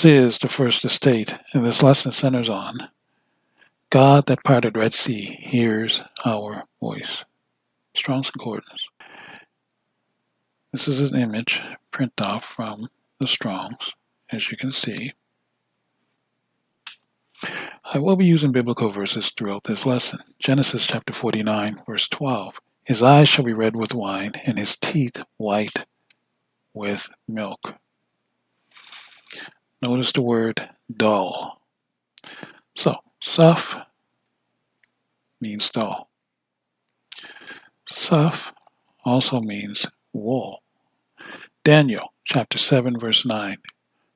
This is the first estate, and this lesson centers on God that parted Red Sea hears our voice. Strong's Concordance. This is an image print off from the Strong's, as you can see. I will be using biblical verses throughout this lesson. Genesis chapter 49, verse 12. His eyes shall be red with wine, and his teeth white with milk. Notice the word dull. So, Suf means dull. Suf also means wool. Daniel chapter 7, verse 9.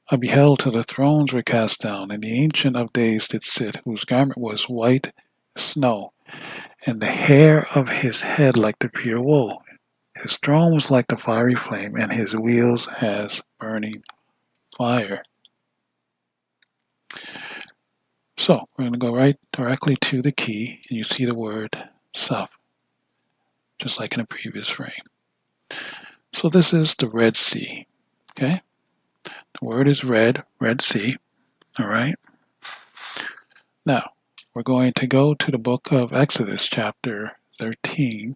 I beheld till the thrones were cast down, and the Ancient of Days did sit, whose garment was white as snow, and the hair of his head like the pure wool. His throne was like the fiery flame, and his wheels as burning fire. So we're going to go right directly to the key, and you see the word Suf, just like in the previous frame. So this is the Red Sea. Okay? The word is red, Red Sea. All right? Now, we're going to go to the book of Exodus, chapter 13,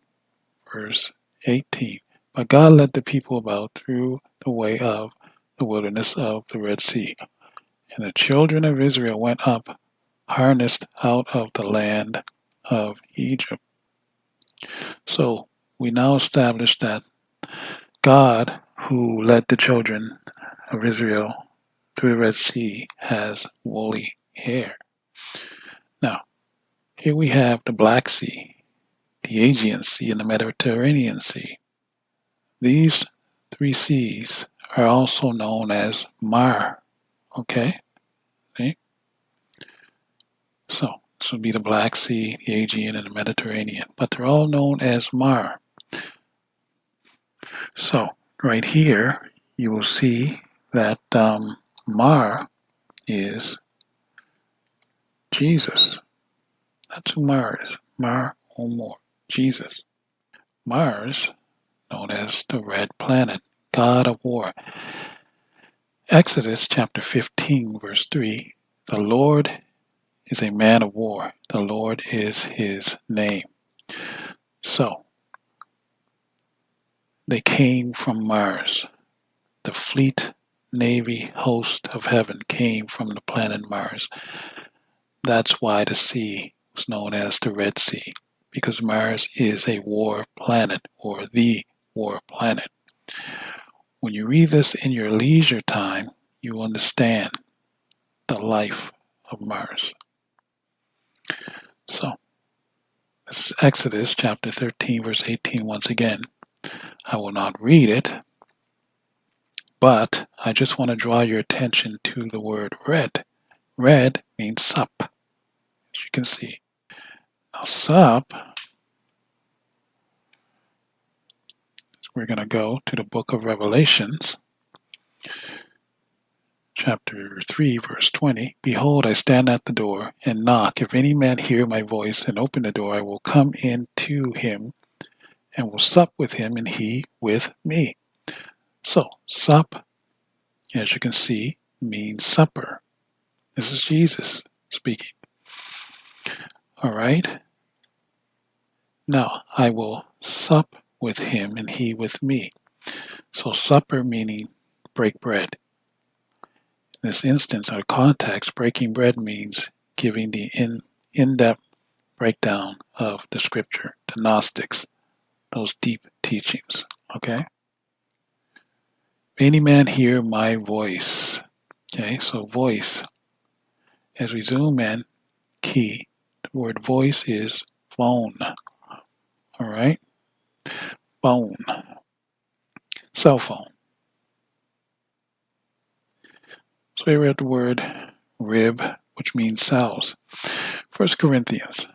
verse 18. But God led the people about through the way of the wilderness of the Red Sea. And the children of Israel went up, harnessed out of the land of Egypt. So we now establish that God, who led the children of Israel through the Red Sea, has woolly hair. Now, here we have the Black Sea, the Aegean Sea, and the Mediterranean Sea. These three seas are also known as Mar. Okay? See? So, this would be the Black Sea, the Aegean, and the Mediterranean. But they're all known as Mar. So, right here, you will see that Mar is Jesus. That's who Mar is. Mar or more. Jesus. Mars, known as the Red Planet, God of War. Exodus chapter 15, verse 3. The Lord is a man of war. The Lord is his name. So, they came from Mars. The fleet, navy, host of heaven came from the planet Mars. That's why the sea was known as the Red Sea, because Mars is a war planet, or the war planet. When you read this in your leisure time, you understand the life of Mars. So, this is Exodus chapter 13, verse 18 once again. I will not read it, but I just want to draw your attention to the word red. Red means sup, as you can see. Now, sup, we're going to go to the book of Revelations, chapter 3, verse 20. Behold, I stand at the door and knock. If any man hear my voice and open the door, I will come in to him and will sup with him and he with me. So, sup, as you can see, means supper. This is Jesus speaking. All right. Now, I will sup with him and he with me. So, supper meaning break bread. In this instance, our context, breaking bread means giving the in-depth breakdown of the scripture, the Gnostics, those deep teachings. Okay? Any man hear my voice. Okay, so voice. As we zoom in, key. The word voice is phone. All right? Phone. Cell phone. So here we have the word rib, which means cells. 1 Corinthians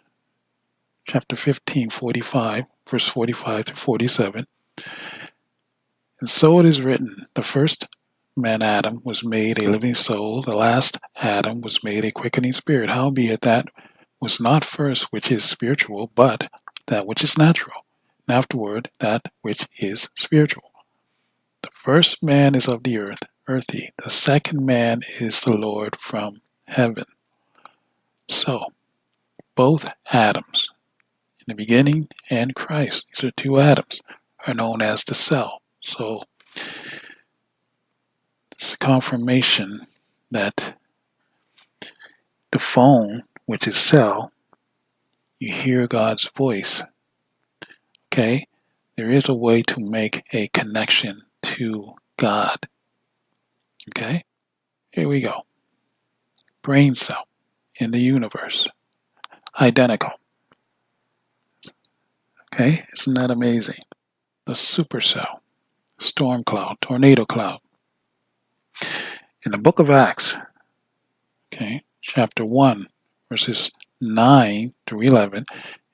chapter 15, 45, verse 45 to 47. And so it is written, the first man Adam was made a living soul, the last Adam was made a quickening spirit. Howbeit that was not first which is spiritual, but that which is natural, and afterward that which is spiritual. The first man is of the earth, earthy. The second man is the Lord from heaven. So, both Adams, in the beginning and Christ, these are two atoms, are known as the cell. So, it's a confirmation that the phone, which is cell, you hear God's voice. Okay? There is a way to make a connection to God. Okay? Here we go. Brain cell in the universe. Identical. Okay? Isn't that amazing? The supercell. Storm cloud. Tornado cloud. In the book of Acts, okay, chapter 1, verses 9 through 11,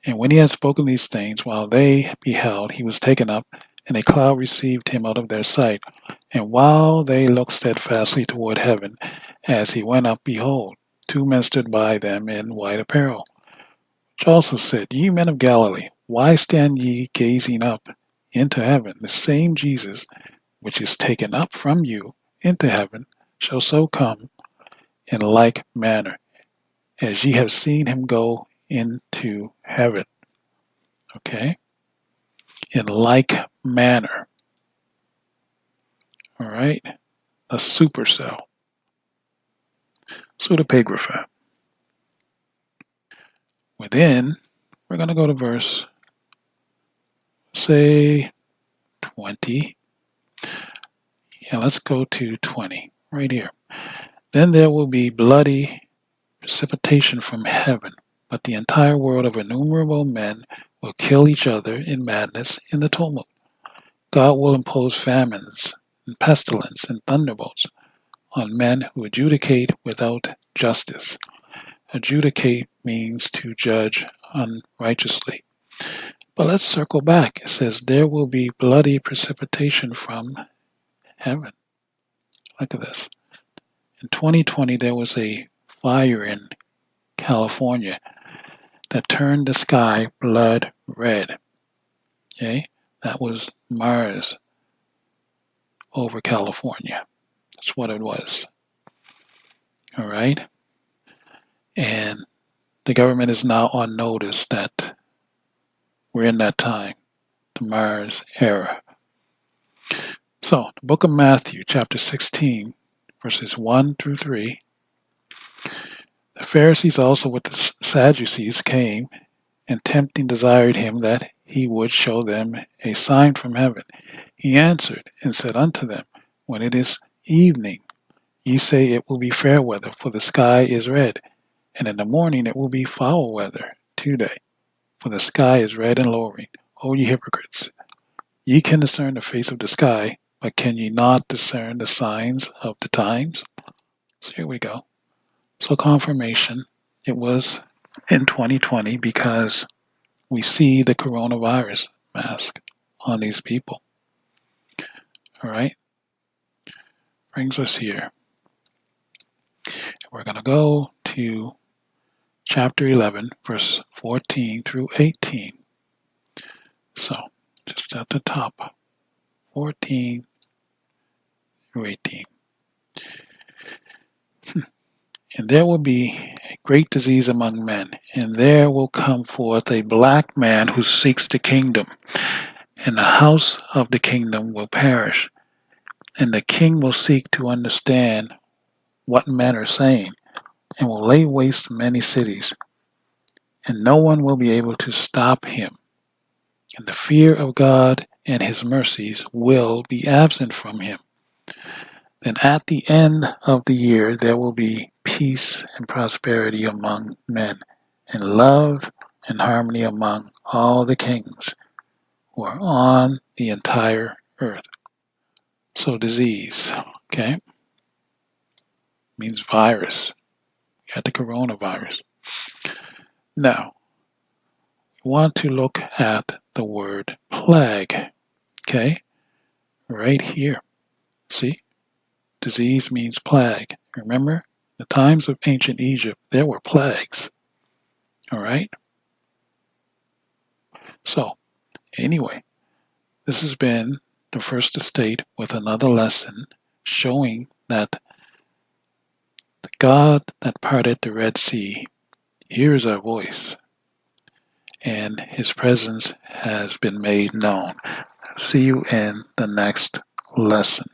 and when he had spoken these things, while they beheld, he was taken up, and a cloud received him out of their sight. And while they looked steadfastly toward heaven, as he went up, behold, two men stood by them in white apparel, which also said, Ye men of Galilee, why stand ye gazing up into heaven? The same Jesus, which is taken up from you into heaven, shall so come in like manner, as ye have seen him go into heaven. Okay? In like manner. All right? A supercell. Pseudepigrapha. Within, we're going to go to verse, say, 20. Yeah, let's go to 20, right here. Then there will be bloody precipitation from heaven, but the entire world of innumerable men will kill each other in madness in the tumult. God will impose famines and pestilence and thunderbolts on men who adjudicate without justice. Adjudicate means to judge unrighteously. But let's circle back. It says there will be bloody precipitation from heaven. Look at this. In 2020, there was a fire in California that turned the sky blood red. Okay? That was Mars over California. That's what it was. All right? And the government is now on notice that we're in that time, the Mars era. So, the book of Matthew, chapter 16, verses 1 through 3. The Pharisees also with the Sadducees came, and tempting desired him that he would show them a sign from heaven. He answered and said unto them, When it is evening, ye say it will be fair weather, for the sky is red, and in the morning it will be foul weather today, for the sky is red and lowering. O ye hypocrites, ye can discern the face of the sky, but can ye not discern the signs of the times? So here we go. So confirmation, it was in 2020 because we see the coronavirus mask on these people. All right? Brings us here. We're going to go to chapter 11, verse 14 through 18. So, just at the top, 14 through 18. And there will be a great disease among men, and there will come forth a black man who seeks the kingdom, and the house of the kingdom will perish. And the king will seek to understand what men are saying, and will lay waste many cities, and no one will be able to stop him. And the fear of God and his mercies will be absent from him. Then at the end of the year there will be peace and prosperity among men, and love and harmony among all the kings who are on the entire earth. So disease, okay, means virus. You got the coronavirus. Now, we want to look at the word plague, okay, right here. See? Disease means plague. Remember, the times of ancient Egypt, there were plagues. All right? So, anyway, this has been the First Estate with another lesson showing that the God that parted the Red Sea hears our voice, and His presence has been made known. See you in the next lesson.